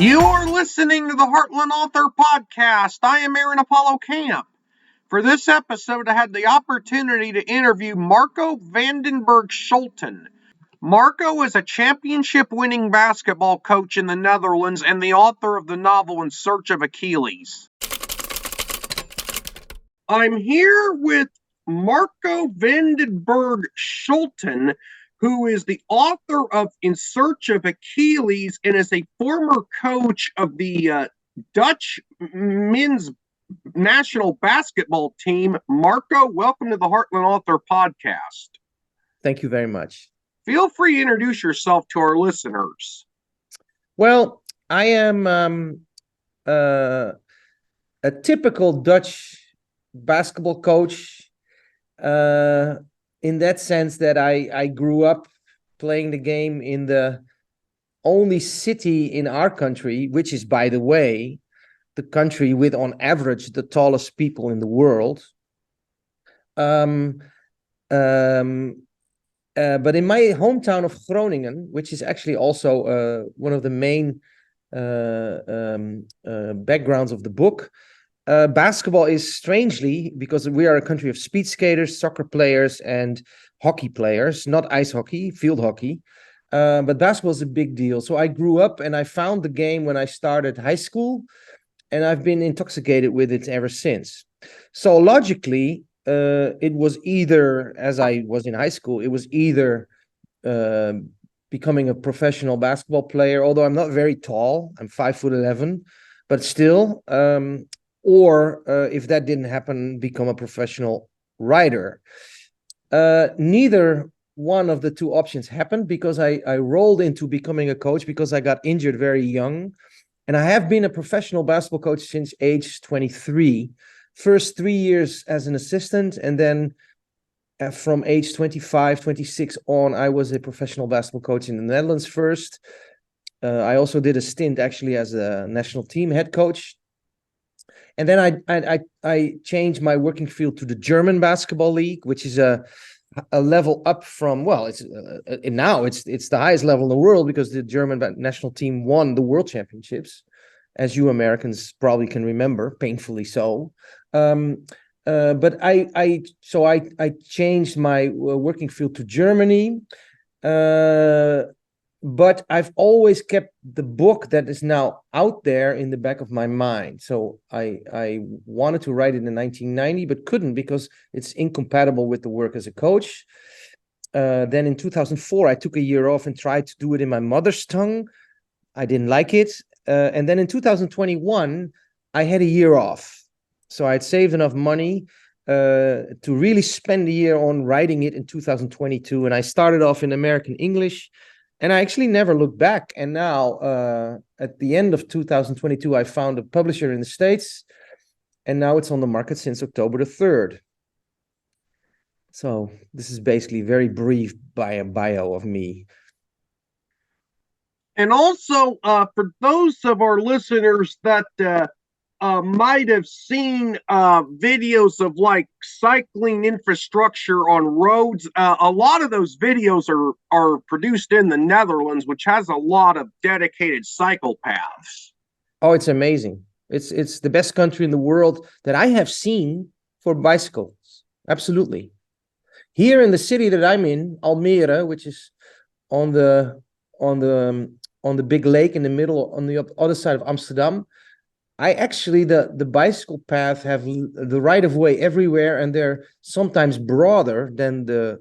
You are listening to the Heartland Author Podcast. I am Aaron Apollo Camp. For this episode, I had the opportunity to interview Marco Berg Scholten. Marco is a championship-winning basketball coach in the Netherlands and the author of the novel In Search of Achilles. I'm here with Marco Berg Scholten, who is the author of In Search of Achilles and is a former coach of the Dutch men's national basketball team. Marco, welcome to the Heartland Author Podcast. Thank you very much. Feel free to introduce yourself to our listeners. Well, I am a typical Dutch basketball coach in that sense that I grew up playing the game in the only city in our country, which is, by the way, the country with, on average, the tallest people in the world. But in my hometown of Groningen, which is actually also one of the main backgrounds of the book, basketball is strangely, because we are a country of speed skaters, soccer players, and hockey players, not ice hockey, field hockey. But basketball is a big deal. So I grew up and I found the game when I started high school, and I've been intoxicated with it ever since. So logically, it was either, as I was in high school, it was either becoming a professional basketball player, although I'm not very tall, I'm 5'11", but still, or if that didn't happen, become a professional writer. Neither one of the two options happened because I rolled into becoming a coach because I got injured very young. And I have been a professional basketball coach since age 23. First 3 years as an assistant, and then from age 25, 26 on, I was a professional basketball coach in the Netherlands first. I also did a stint actually as a national team head coach. And then I changed my working field to the German Basketball League, which is a level up from, well, it's now it's the highest level in the world because the German national team won the world championships, as you Americans probably can remember, painfully so. But I changed my working field to Germany. But I've always kept the book that is now out there in the back of my mind. So I wanted to write it in 1990, but couldn't because it's incompatible with the work as a coach. Then in 2004, I took a year off and tried to do it in my mother's tongue. I didn't like it. And then in 2021, I had a year off. So I'd saved enough money to really spend a year on writing it in 2022. And I started off in American English. And I actually never looked back. And now, at the end of 2022, I found a publisher in the States. And now it's on the market since October the 3rd. So this is basically very brief bio of me. And also, for those of our listeners that might have seen videos of like cycling infrastructure on roads, a lot of those videos are produced in the Netherlands, which has a lot of dedicated cycle paths. Oh, it's amazing. It's the best country in the world that I have seen for bicycles. Absolutely. Here in the city that I'm in, Almere, which is on the big lake in the middle, on the other side of Amsterdam, I actually, the bicycle path have the right of way everywhere, and they're sometimes broader than the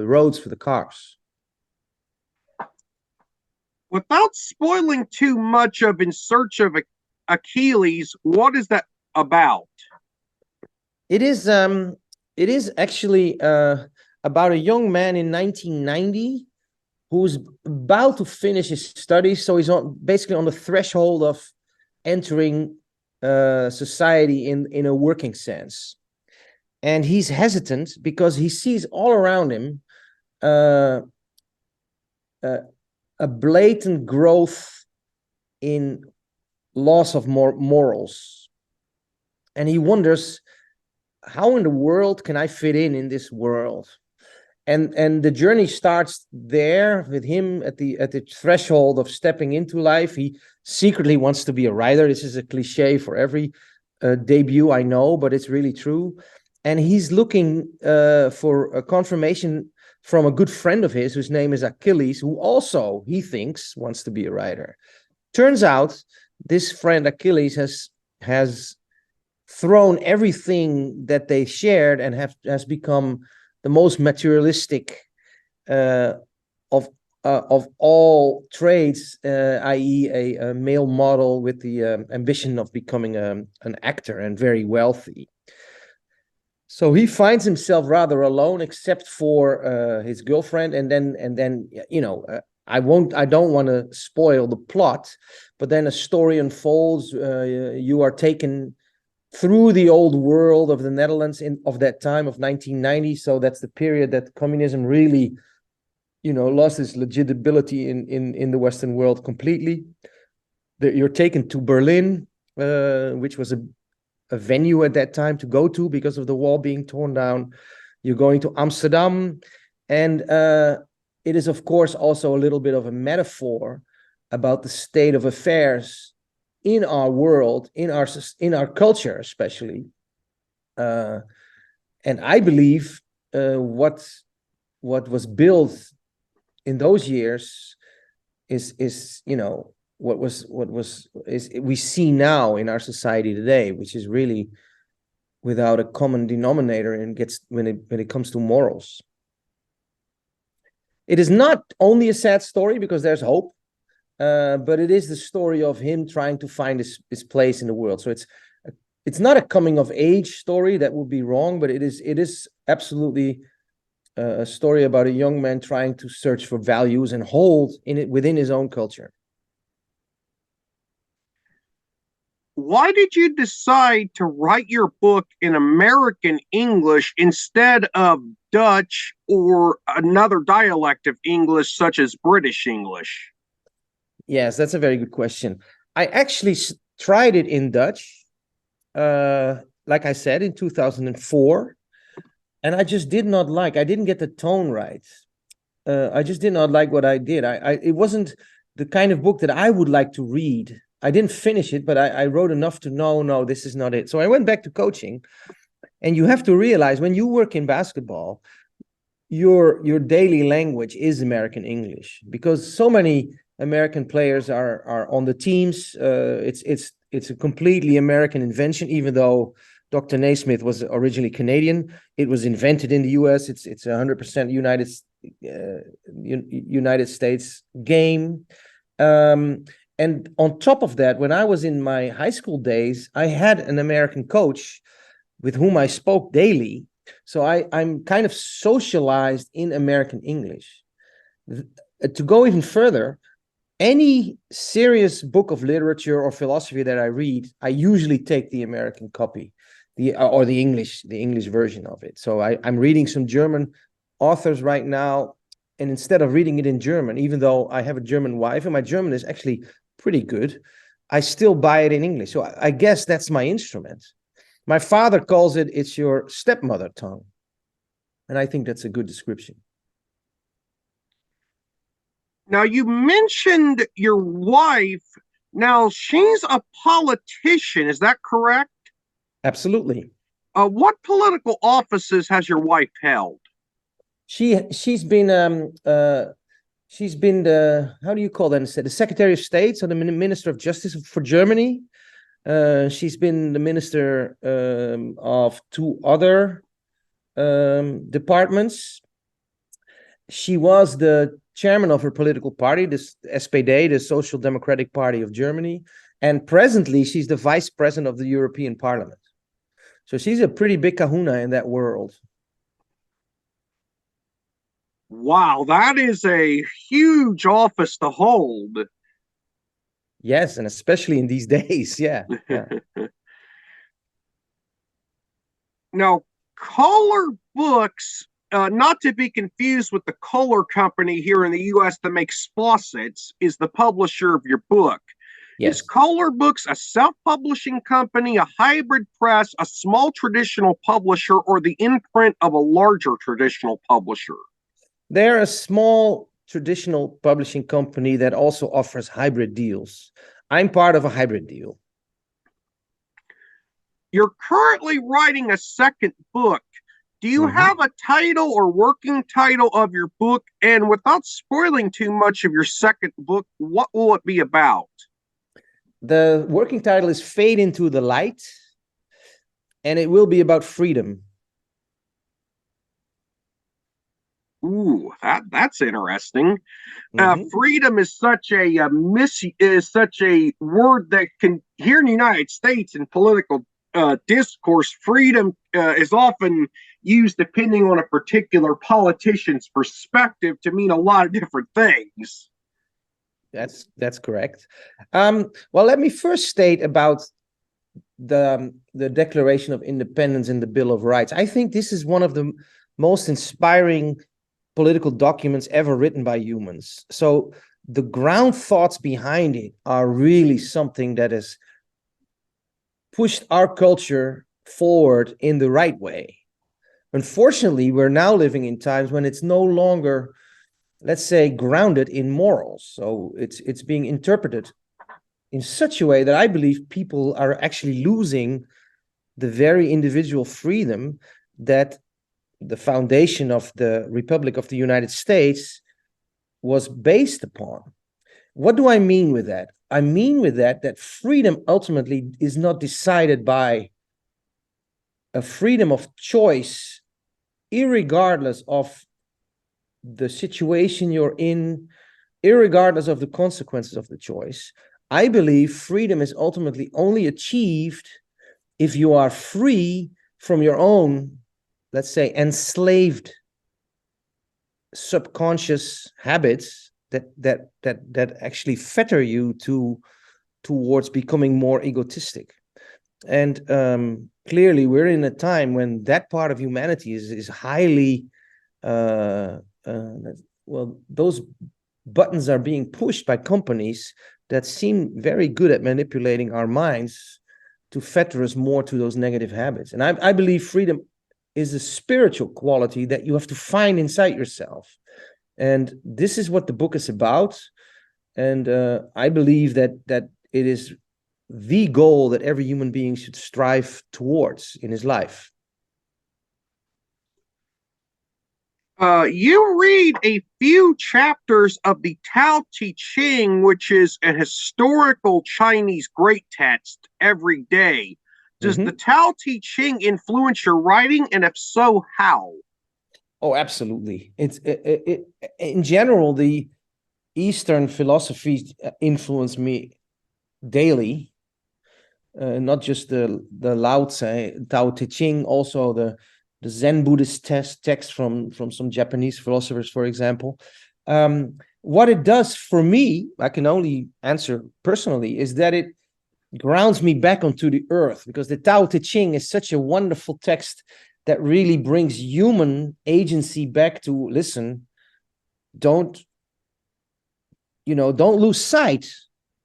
roads for the cars. Without spoiling too much of In Search of Achilles, what is that about? It is actually about a young man in 1990 who's about to finish his studies. So he's basically on the threshold of entering society in a working sense. And he's hesitant because he sees all around him a blatant growth in loss of morals. And he wonders, how in the world can I fit in this world? and the journey starts there with him at the threshold of stepping into life. He secretly wants to be a writer. This is a cliche for every debut, I know, but it's really true. And he's looking for a confirmation from a good friend of his whose name is Achilles, who also, he thinks, wants to be a writer. Turns out this friend Achilles has thrown everything that they shared and has become the most materialistic of all trades, i.e., a male model with the ambition of becoming an actor and very wealthy. So he finds himself rather alone, except for his girlfriend, and then you know, I don't want to spoil the plot, but then a story unfolds. You are taken through the old world of the Netherlands of that time of 1990. So that's the period that communism really, you know, lost its legitimacy in the Western world completely. You're taken to Berlin, which was a venue at that time to go to because of the wall being torn down. You're going to Amsterdam, and it is, of course, also a little bit of a metaphor about the state of affairs in our world, in our culture, especially. And I believe what was built in those years is you know, what we see now in our society today, which is really without a common denominator, and gets when it comes to morals. It is not only a sad story because there's hope, but it is the story of him trying to find his place in the world. So it's not a coming of age story, that would be wrong, but it is absolutely a story about a young man trying to search for values and hold in it within his own culture. Why did you decide to write your book in American English instead of Dutch or another dialect of English, such as British English? Yes, that's a very good question. I actually tried it in Dutch, like I said, in 2004, and I just did not like. I didn't get the tone right. I just did not like what I did. It wasn't the kind of book that I would like to read. I didn't finish it, but I wrote enough to know, no, this is not it. So I went back to coaching, and you have to realize when you work in basketball, your daily language is American English, because so many American players are on the teams. It's a completely American invention, even though Dr. Naismith was originally Canadian. It was invented in the U.S. It's 100% United States game. And on top of that, when I was in my high school days, I had an American coach with whom I spoke daily. So I'm kind of socialized in American English. To go even further, any serious book of literature or philosophy that I read, I usually take the American copy, the English version of it. So I'm reading some German authors right now, and instead of reading it in German, even though I have a German wife and my German is actually pretty good, I still buy it in English. So I guess that's my instrument. My father calls it's your stepmother tongue. And I think that's a good description. Now, you mentioned your wife. Now, she's a politician. Is that correct? Absolutely. What political offices has your wife held? She's been the, how do you call that instead? The Secretary of State, so the Minister of Justice for Germany. She's been the minister of two other departments. She was the chairman of her political party, the SPD, the Social Democratic Party of Germany. And presently, she's the vice president of the European Parliament. So she's a pretty big kahuna in that world. Wow, that is a huge office to hold. Yes, and especially in these days, yeah. Now, Color Books, not to be confused with the Kohler Company here in the U.S. that makes faucets, is the publisher of your book. Yes. Is Kohler Books a self-publishing company, a hybrid press, a small traditional publisher, or the imprint of a larger traditional publisher? They're a small traditional publishing company that also offers hybrid deals. I'm part of a hybrid deal. You're currently writing a second book. Do you have a title or working title of your book? And without spoiling too much of your second book, what will it be about? The working title is Fade into the Light, and it will be about freedom. Ooh, that's interesting. Freedom is such a word that can here in the United States in political discourse. Freedom is often used depending on a particular politician's perspective to mean a lot of different things. That's correct. Well, let me first state about the Declaration of Independence and the Bill of Rights. I think this is one of the most inspiring political documents ever written by humans. So the ground thoughts behind it are really something that has pushed our culture forward in the right way. Unfortunately, we're now living in times when it's no longer, let's say, grounded in morals. So it's being interpreted in such a way that I believe people are actually losing the very individual freedom that the foundation of the Republic of the United States was based upon. What do I mean with that? I mean with that freedom ultimately is not decided by a freedom of choice, irregardless of the situation you're in, irregardless of the consequences of the choice. I believe freedom is ultimately only achieved if you are free from your own, let's say, enslaved subconscious habits that actually fetter you towards becoming more egotistic. And clearly, we're in a time when that part of humanity is highly well, those buttons are being pushed by companies that seem very good at manipulating our minds to fetter us more to those negative habits. And I believe freedom is a spiritual quality that you have to find inside yourself. And this is what the book is about. And I believe that it is the goal that every human being should strive towards in his life. You read a few chapters of the Tao Te Ching, which is a historical Chinese great text, every day. Does the Tao Te Ching influence your writing, and if so, how? Oh, absolutely. It's in general, the Eastern philosophies influence me daily. Not just the Lao Tse, Tao Te Ching, also the Zen Buddhist text from some Japanese philosophers, for example. What it does for me, I can only answer personally, is that it grounds me back onto the earth, because the Tao Te Ching is such a wonderful text that really brings human agency back to listen. Don't lose sight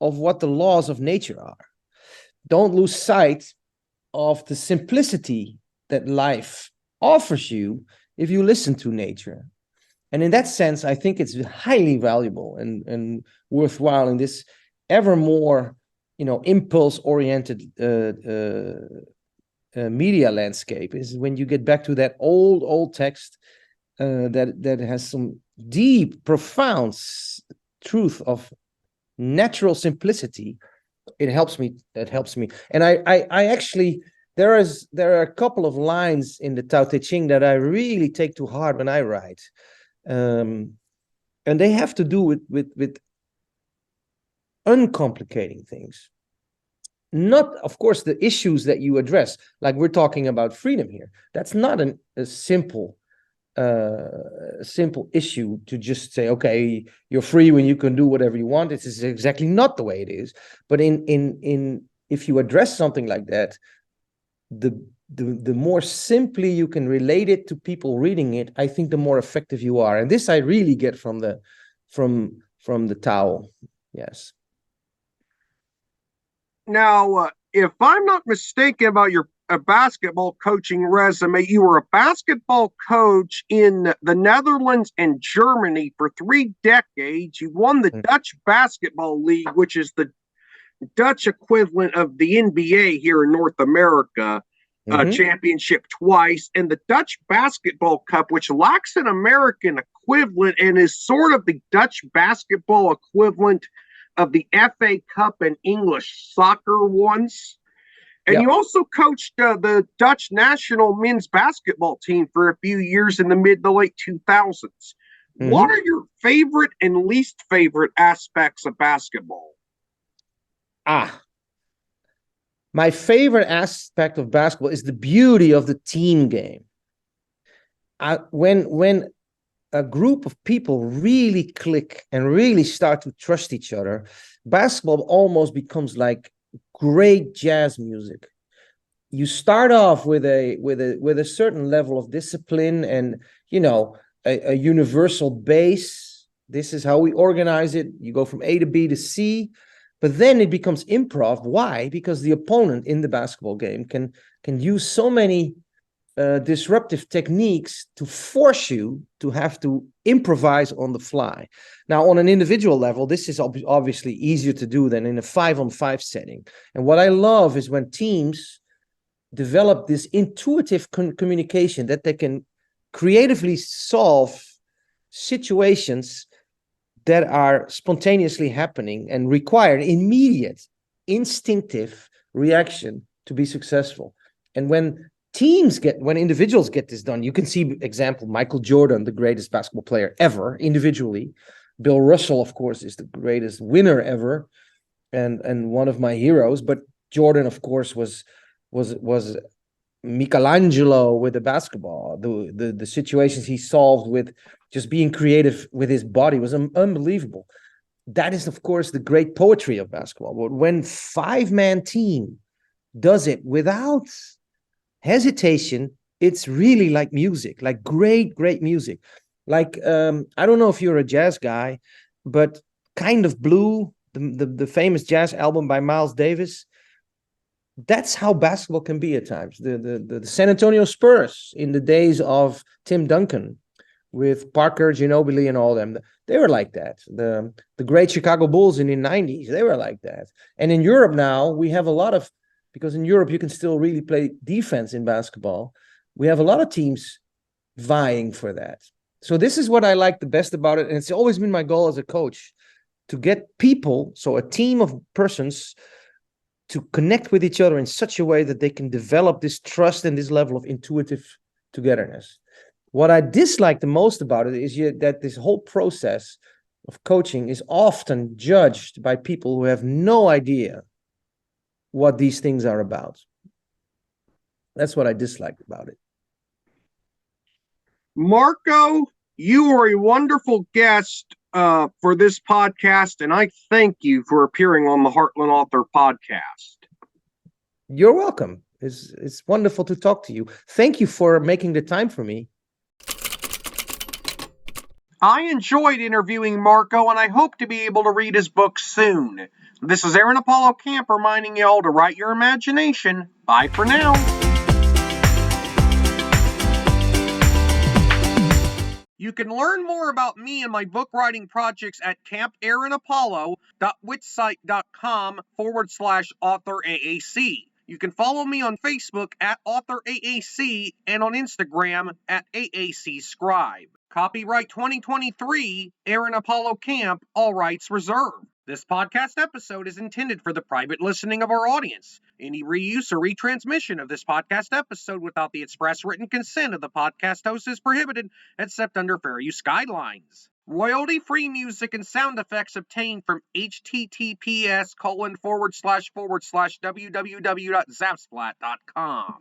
of what the laws of nature are. Don't lose sight of the simplicity that life offers you if you listen to nature. And in that sense, I think it's highly valuable and worthwhile in this ever more, impulse-oriented media landscape, is when you get back to that old text that has some deep, profound truth of natural simplicity. It helps me. And I actually, there are a couple of lines in the Tao Te Ching that I really take to heart when I write. And they have to do with uncomplicating things. Not, of course, the issues that you address, like we're talking about freedom here. That's not a simple issue to just say, okay, you're free when you can do whatever you want. This is exactly not the way it is. But in if you address something like that, the more simply you can relate it to people reading it, I think the more effective you are. And this I really get from the Tao. Yes. Now, if I'm not mistaken about your a basketball coaching resume. You were a basketball coach in the Netherlands and Germany for 3 decades. You won the Dutch Basketball League, which is the Dutch equivalent of the NBA here in North America, championship twice, and the Dutch Basketball Cup, which lacks an American equivalent and is sort of the Dutch basketball equivalent of the FA Cup and English soccer ones. And you also coached the Dutch national men's basketball team for a few years in the mid to late 2000s. What are your favorite and least favorite aspects of basketball? My favorite aspect of basketball is the beauty of the team game. When a group of people really click and really start to trust each other, basketball almost becomes like great jazz music. You start off with a certain level of discipline and, you know, a universal base. This is how we organize it. You go from A to B to C. But then it becomes improv. Why? Because the opponent in the basketball game can use so many disruptive techniques to force you to have to improvise on the fly. Now, on an individual level, this is obviously easier to do than in a 5-on-5 setting. And what I love is when teams develop this intuitive communication that they can creatively solve situations that are spontaneously happening and require an immediate, instinctive reaction to be successful. And when individuals get this done, you can see example, Michael Jordan, the greatest basketball player ever individually. Bill Russell, of course, is the greatest winner ever and one of my heroes. But Jordan, of course, was Michelangelo with the basketball. The situations he solved with just being creative with his body was unbelievable. That is, of course, the great poetry of basketball. But when 5-man team does it without hesitation, it's really like music, like great music. Like, I don't know if you're a jazz guy, but Kind of Blue, the famous jazz album by Miles Davis, that's how basketball can be at times. The San Antonio Spurs in the days of Tim Duncan with Parker, Ginobili, and all them, they were like that. The great Chicago Bulls in the 90s, they were like that. And in Europe now, we have a lot of, because in Europe you can still really play defense in basketball, we have a lot of teams vying for that. So this is what I like the best about it. And it's always been my goal as a coach to get people, so a team of persons, to connect with each other in such a way that they can develop this trust and this level of intuitive togetherness. What I dislike the most about it is that this whole process of coaching is often judged by people who have no idea what these things are about. That's what I dislike about it. Marco, you are a wonderful guest for this podcast, and I thank you for appearing on the Heartland Author podcast. You're welcome. It's wonderful to talk to you. Thank you for making the time for me. I enjoyed interviewing Marco, and I hope to be able to read his book soon. This is Aaron Apollo Camp reminding you all to write your imagination. Bye for now. You can learn more about me and my book writing projects at campaaronapollo.wixsite.com/authoraac. You can follow me on Facebook at AuthorAAC and on Instagram at AACscribe. Copyright 2023, Aaron Apollo Camp, all rights reserved. This podcast episode is intended for the private listening of our audience. Any reuse or retransmission of this podcast episode without the express written consent of the podcast host is prohibited, except under fair use guidelines. Royalty-free music and sound effects obtained from https://www.zapsplat.com.